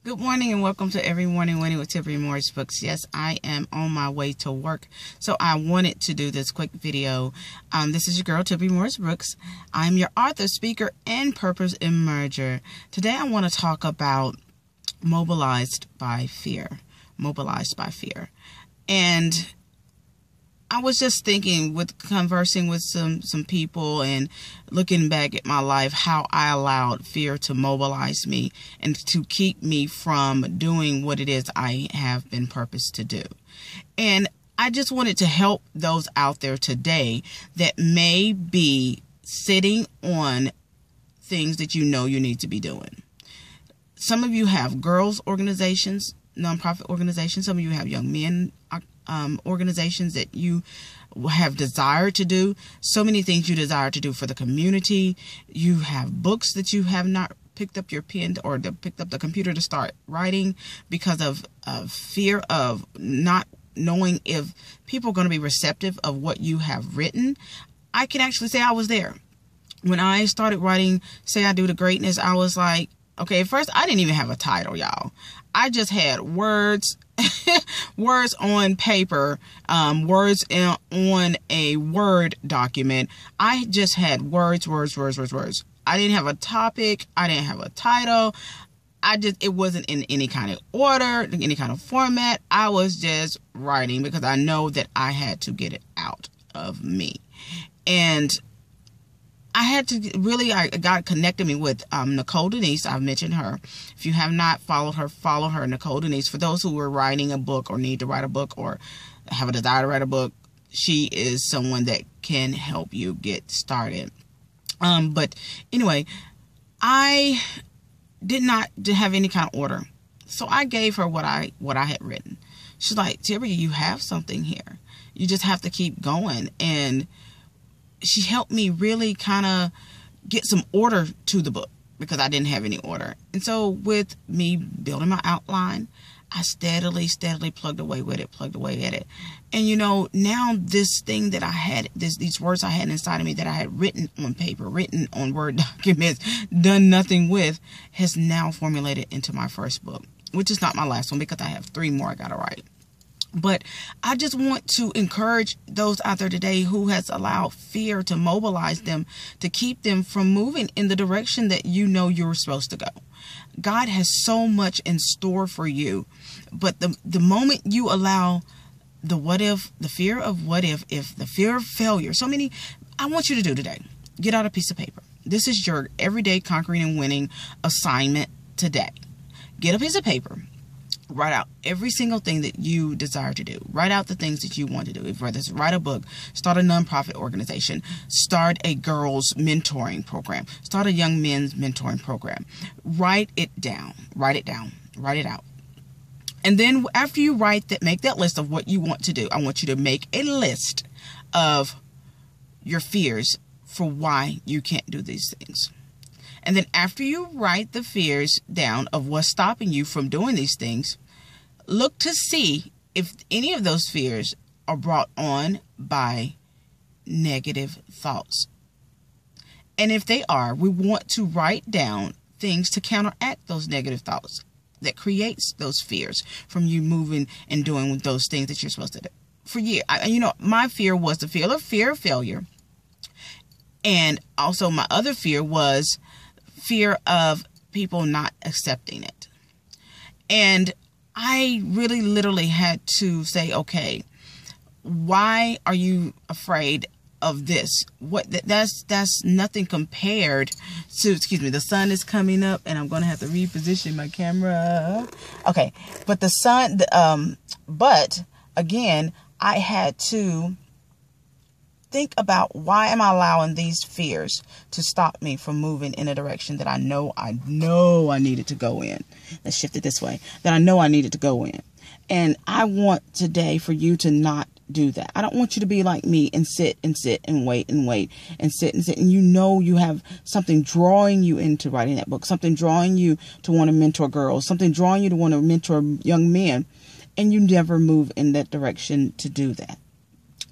Good morning and welcome to Every Morning Winning with Tiffany Morris Books. Yes, I am on my way to work, so I wanted to do this quick video. This is your girl, Tiffany Morris Books. I'm your author, speaker, and purpose emerger. Today I want to talk about Mobilized by Fear. Mobilized by Fear. And I was just thinking, with conversing with some people and looking back at my life, how I allowed fear to mobilize me and to keep me from doing what it is I have been purposed to do. And I just wanted to help those out there today that may be sitting on things that you know you need to be doing. Some of you have girls organizations, nonprofit organizations. Some of you have young men organizations that you have desired to do. So many things you desire to do for the community. You have books that you have not picked up your pen or picked up the computer to start writing because of fear of not knowing if people are going to be receptive of what you have written. I can actually say I was there. When I started writing Say I Do to Greatness, I was like, okay, at first I didn't even have a title, y'all. I just had words, words on paper, words on a Word document. I just had words. I didn't have a topic. I didn't have a title. It wasn't in any kind of order, any kind of format. I was just writing because I know that I had to get it out of me. And I had to really, God connected me with Nicole Denise. I've mentioned her. If you have not followed her, follow her, Nicole Denise. For those who are writing a book or need to write a book or have a desire to write a book, she is someone that can help you get started. But anyway, I did not have any kind of order. So I gave her what I had written. She's like, Terry, you have something here. You just have to keep going. And she helped me really kind of get some order to the book because I didn't have any order. And so with me building my outline, I steadily plugged away at it. And you know, now this thing that I had, these words I had inside of me that I had written on paper, written on Word documents, done nothing with, has now formulated into my first book, which is not my last one because I have 3 more I got to write. But I just want to encourage those out there today who has allowed fear to mobilize them, to keep them from moving in the direction that you know you're supposed to go. God has so much in store for you. But the moment you allow the what if, the fear of what if the fear of failure, I want you to do today, get out a piece of paper. This is your everyday conquering and winning assignment today. Get a piece of paper. Write out every single thing that you desire to do. Write out the things that you want to do. Whether it's write a book, start a nonprofit organization, start a girls mentoring program, start a young men's mentoring program. Write it down. Write it down. Write it out. And then after you make that list of what you want to do, I want you to make a list of your fears for why you can't do these things. And then after you write the fears down of what's stopping you from doing these things, look to see if any of those fears are brought on by negative thoughts. And if they are, we want to write down things to counteract those negative thoughts that creates those fears from you moving and doing those things that you're supposed to do. For years, my fear was the fear of failure. And also my other fear was fear of people not accepting it. And I really literally had to say, okay, why are you afraid of this? That's nothing compared to, the sun is coming up and I'm going to have to reposition my camera. Okay. But but again, I had to think about, why am I allowing these fears to stop me from moving in a direction that I know I needed to go in? Let's shift it this way. That I know I needed to go in. And I want today for you to not do that. I don't want you to be like me and sit and wait and sit. And you have something drawing you into writing that book, something drawing you to want to mentor girls, something drawing you to want to mentor young men. And you never move in that direction to do that.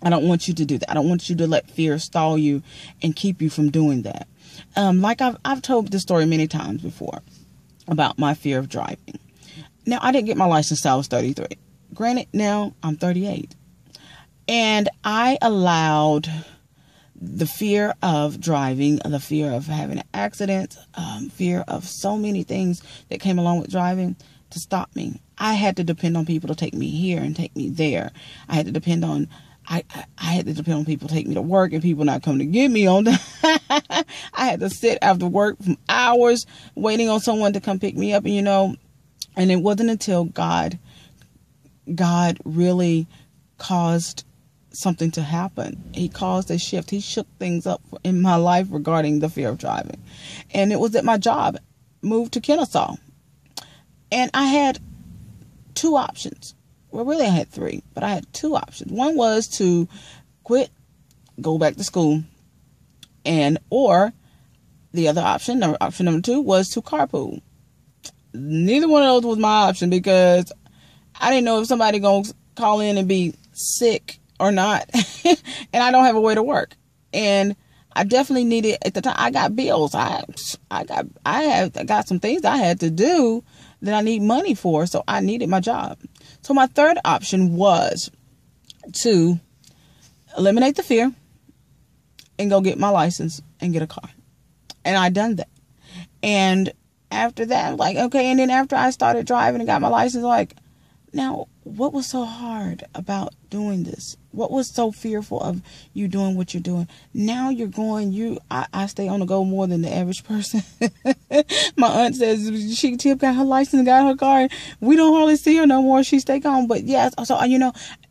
I don't want you to do that. I don't want you to let fear stall you and keep you from doing that. Like I've told this story many times before about my fear of driving. Now, I didn't get my license till I was 33. Granted, now I'm 38. And I allowed the fear of driving, the fear of having an accident, fear of so many things that came along with driving to stop me. I had to depend on people to take me here and take me there. I had to depend on people to take me to work and people not come to get me on time. I had to sit after work for hours waiting on someone to come pick me up. And, and it wasn't until God really caused something to happen. He caused a shift. He shook things up in my life regarding the fear of driving. And it was at my job, moved to Kennesaw. And I had two options. Well, really I had three, but I had two options. One was to quit, go back to school, or the other option number two, was to carpool. Neither one of those was my option because I didn't know if somebody gonna call in and be sick or not. And I don't have a way to work. And I definitely needed, at the time, I got bills. I got some things I had to do that I need money for. So I needed my job. So my third option was to eliminate the fear and go get my license and get a car. And I done that. And after that, I'm like, okay. And then after I started driving and got my license, like, now, what was so hard about doing this? What was so fearful of you doing what you're doing? Now you're going, I stay on the go more than the average person. My aunt says Tip got her license, got her car. We don't hardly see her no more. She stay gone. But yes, so,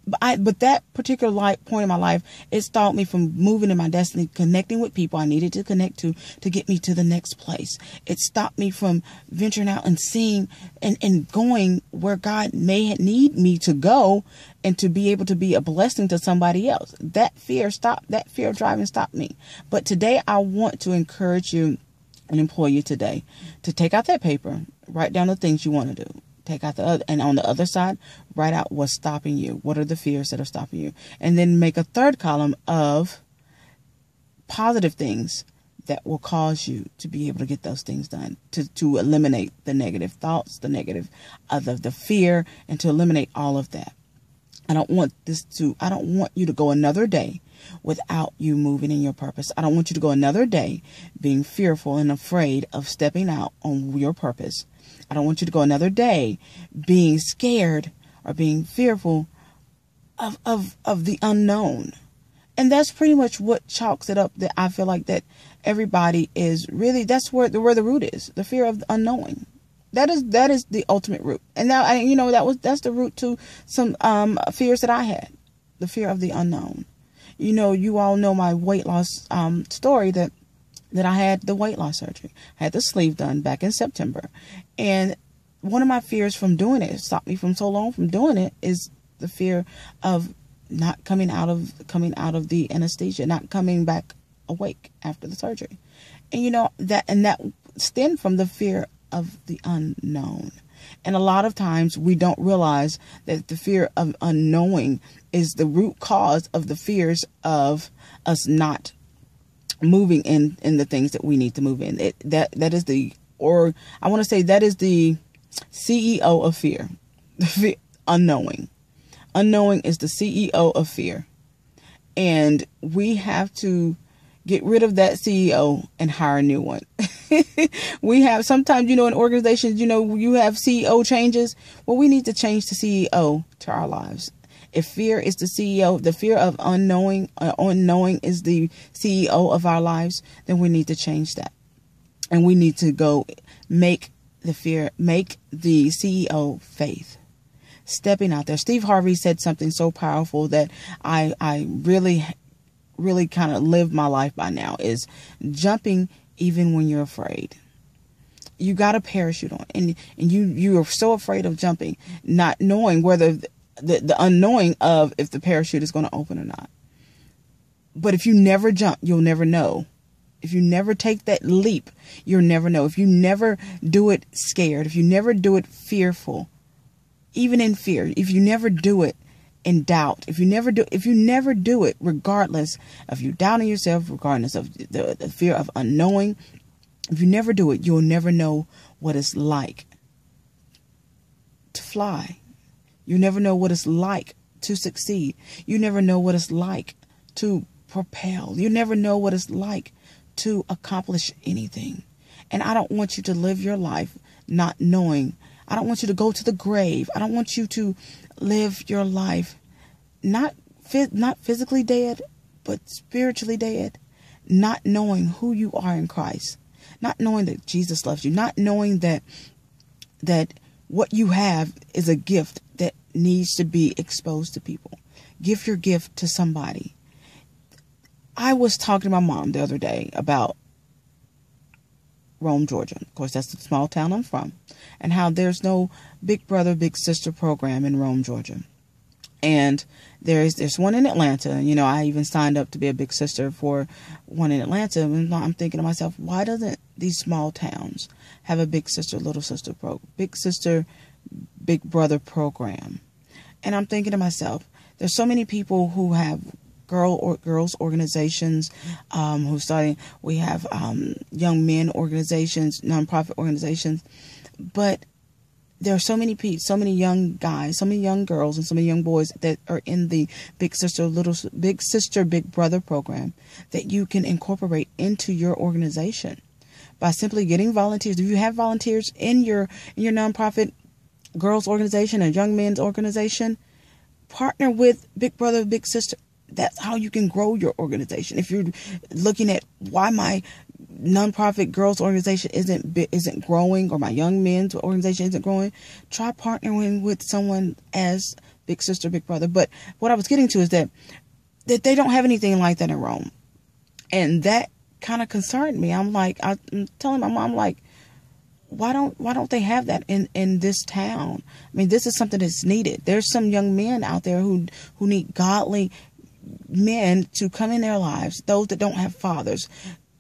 but that particular point in my life, it stopped me from moving in my destiny, connecting with people I needed to connect to get me to the next place. It stopped me from venturing out and seeing and going where God may need me to go and to be able to be a blessing to somebody else. That fear of driving stopped me. But today I want to encourage you and implore you today to take out that paper, write down the things you want to do. Take out the other, and on the other side, write out what's stopping you. What are the fears that are stopping you? And then make a third column of positive things that will cause you to be able to get those things done, to eliminate the negative thoughts, the negative, the fear, and to eliminate all of that. I don't want you to go another day without you moving in your purpose. I don't want you to go another day being fearful and afraid of stepping out on your purpose. I don't want you to go another day being scared or being fearful of the unknown. And that's pretty much what chalks it up, that I feel like that everybody is really, that's where the root is, the fear of the unknowing. That is the ultimate root. And now, that's the root to some fears that I had, the fear of the unknown. You all know my weight loss story, that I had the weight loss surgery. I had the sleeve done back in September. And one of my fears from doing it, stopped me from so long from doing it, is the fear of not coming out of the anesthesia, not coming back awake after the surgery. And that stemmed from the fear of the unknown. And a lot of times we don't realize that the fear of unknowing is the root cause of the fears of us not moving in the things that we need to move in. That is the CEO of fear. Unknowing. Unknowing is the CEO of fear. And we have to get rid of that CEO and hire a new one. We have sometimes, in organizations, you have CEO changes. Well, we need to change the CEO to our lives. If fear is the CEO, the fear of unknowing is the CEO of our lives, then we need to change that. And we need to go make the CEO faith. Stepping out there. Steve Harvey said something so powerful that I really, really kind of live my life by now, is jumping even when you're afraid. You got a parachute on, and you are so afraid of jumping, not knowing whether the unknowing of if the parachute is going to open or not. But if you never jump, you'll never know. If you never take that leap, you'll never know. If you never do it scared, if you never do it fearful, even in fear, if you never do it in doubt, if you never do it regardless of you doubting yourself, regardless of the fear of unknowing, if you never do it, you'll never know what it's like fly. You never know what it's like to succeed. You never know what it's like to propel. You never know what it's like to accomplish anything. And I don't want you to live your life not knowing. I don't want you to go to the grave. I don't want you to live your life not physically dead, but spiritually dead, not knowing who you are in Christ, not knowing that Jesus loves you, not knowing that what you have is a gift that needs to be exposed to people. Give your gift to somebody. I was talking to my mom the other day about Rome, Georgia. Of course, that's the small town I'm from, and how there's no big brother, big sister program in Rome, Georgia. And there's one in Atlanta. You know, I even signed up to be a big sister for one in Atlanta. And I'm thinking to myself, why doesn't these small towns have a big sister, little sister big sister, big brother program? And I'm thinking to myself, there's so many people who have girls organizations, who starting. We have young men organizations, nonprofit organizations, but there are so many people, so many young guys, so many young girls, and so many young boys that are in the big sister, big brother program that you can incorporate into your organization by simply getting volunteers. If you have volunteers in your nonprofit girls organization or young men's organization, partner with big brother, big sister. That's how you can grow your organization. If you're looking at why my nonprofit girls organization isn't growing, or my young men's organization isn't growing, try partnering with someone as big sister, big brother. But what I was getting to is that they don't have anything like that in Rome, and that kind of concerned me. I'm telling my mom, like, why don't they have that in this town? I mean, this is something that's needed. There's some young men out there who need godly men to come in their lives, those that don't have fathers,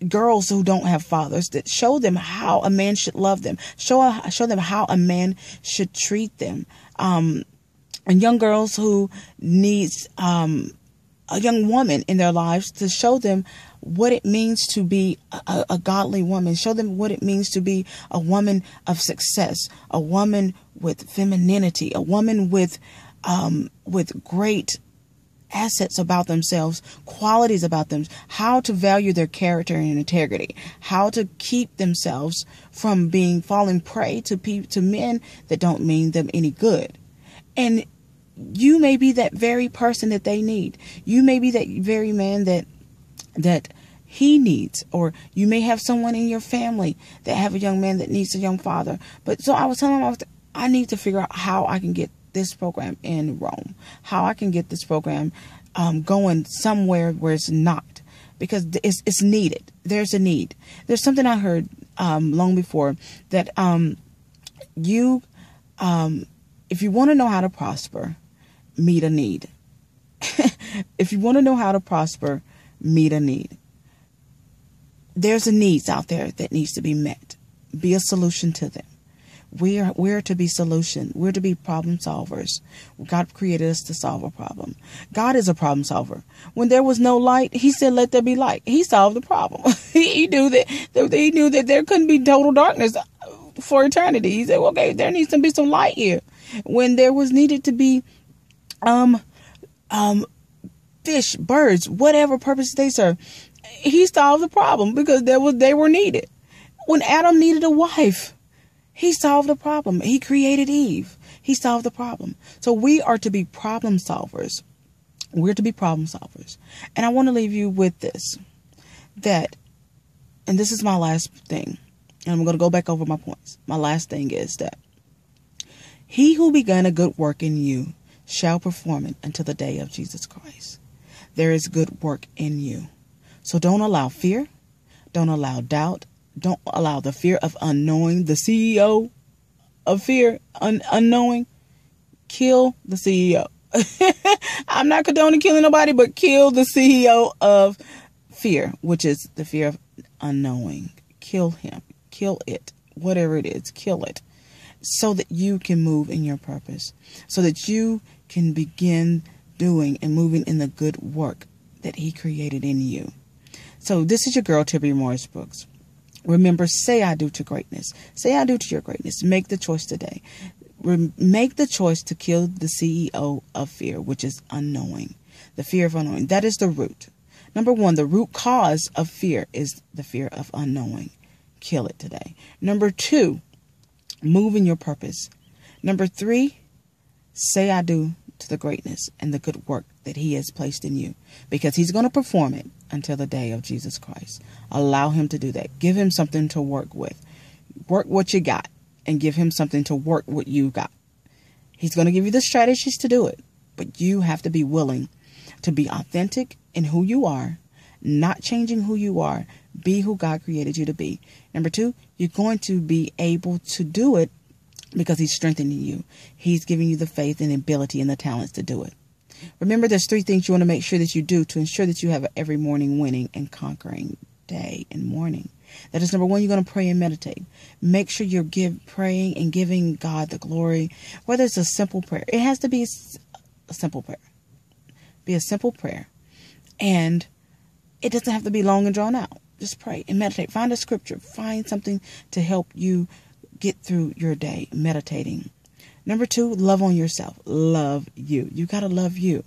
girls who don't have fathers, that show them how a man should love them, show them how a man should treat them, and young girls who needs a young woman in their lives to show them what it means to be a godly woman, show them what it means to be a woman of success, a woman with femininity, a woman with great assets about themselves, qualities about them, how to value their character and integrity, how to keep themselves from falling prey to men that don't mean them any good. And you may be that very person that they need. You may be that very man that he needs, or you may have someone in your family that have a young man that needs a young father. But so I was telling him, I need to figure out how I can get this program in Rome, how I can get this program going somewhere where it's not, because it's needed. There's a need. There's something I heard long before that if you want to know how to prosper, meet a need. If you want to know how to prosper, meet a need. There's a needs out there that needs to be met. Be a solution to them. We're to be solution. We're to be problem solvers. God created us to solve a problem. God is a problem solver. When there was no light, he said, let there be light. He solved the problem. He knew that there couldn't be total darkness for eternity. He said, okay, there needs to be some light here. When there was needed to be fish, birds, whatever purpose they serve, he solved the problem because they were needed. When Adam needed a wife, he solved the problem. He created Eve. He solved the problem. So we are to be problem solvers. We're to be problem solvers. And I want to leave you with this, and this is my last thing, and I'm going to go back over my points. My last thing is that he who began a good work in you shall perform it until the day of Jesus Christ. There is good work in you. So don't allow fear. Don't allow doubt. Don't allow the fear of unknowing, the CEO of fear, unknowing. Kill the CEO. I'm not condoning killing nobody, but kill the CEO of fear, which is the fear of unknowing. Kill him. Kill it. Whatever it is, kill it. So that you can move in your purpose. So that you can begin doing and moving in the good work that he created in you. So this is your girl, Tibby Morris Brooks. Remember, say I do to greatness. Say I do to your greatness. Make the choice today. Make the choice to kill the CEO of fear, which is unknowing. The fear of unknowing. That is the root. Number one, the root cause of fear is the fear of unknowing. Kill it today. Number two, move in your purpose. Number three, say I do to the greatness and the good work that he has placed in you, because he's going to perform it until the day of Jesus Christ. Allow him to do that. Give him something to work with. Work what you got and give him something to work what you got. He's going to give you the strategies to do it, but you have to be willing to be authentic in who you are, not changing who you are. Be who God created you to be. Number two, you're going to be able to do it because he's strengthening you. He's giving you the faith and ability and the talents to do it. Remember, there's three things you want to make sure that you do to ensure that you have an every morning winning and conquering day and morning. That is number one, you're going to pray and meditate. Make sure you're praying and giving God the glory. Whether it's a simple prayer, it has to be a simple prayer. Be a simple prayer. And it doesn't have to be long and drawn out. Just pray and meditate. Find a scripture. Find something to help you get through your day meditating. Number two, love on yourself. Love you. You got to love you.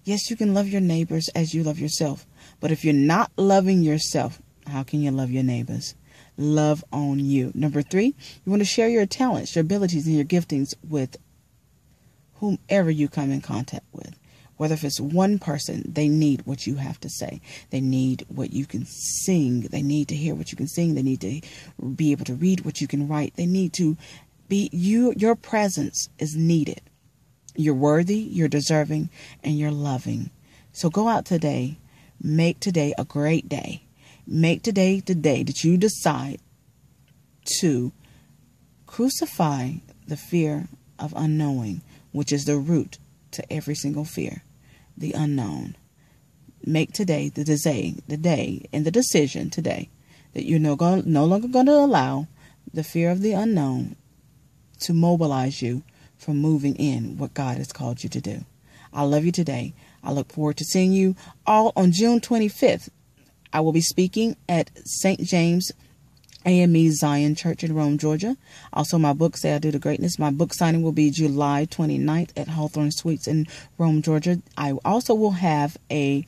Yes, you can love your neighbors as you love yourself. But if you're not loving yourself, how can you love your neighbors? Love on you. Number three, you want to share your talents, your abilities, and your giftings with whomever you come in contact with. Whether if it's one person, they need what you have to say. They need what you can sing. They need to hear what you can sing. They need to be able to read what you can write. They need to be your presence is needed. You're worthy, you're deserving, and you're loving. So go out today. Make today a great day. Make today the day that you decide to crucify the fear of unknowing, which is the root to every single fear, the unknown. Make today the day and the decision today that you're no longer going to allow the fear of the unknown to mobilize you from moving in what God has called you to do. I love you today. I look forward to seeing you all on June 25th. I will be speaking at St. James AME Zion Church in Rome, Georgia. Also, my book, Say I Do to Greatness. My book signing will be July 29th at Hawthorne Suites in Rome, Georgia. I also will have a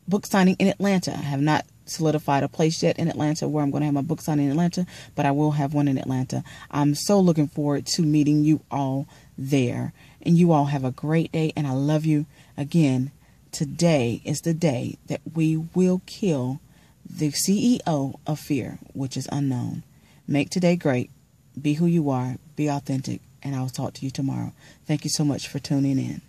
book signing in Atlanta. I have not solidified a place yet in Atlanta where I'm going to have my book signing in Atlanta, but I will have one in Atlanta. I'm so looking forward to meeting you all there. And you all have a great day, and I love you. Again, today is the day that we will kill the CEO of fear, which is unknown. Make today great. Be who you are. Be authentic. And I'll talk to you tomorrow. Thank you so much for tuning in.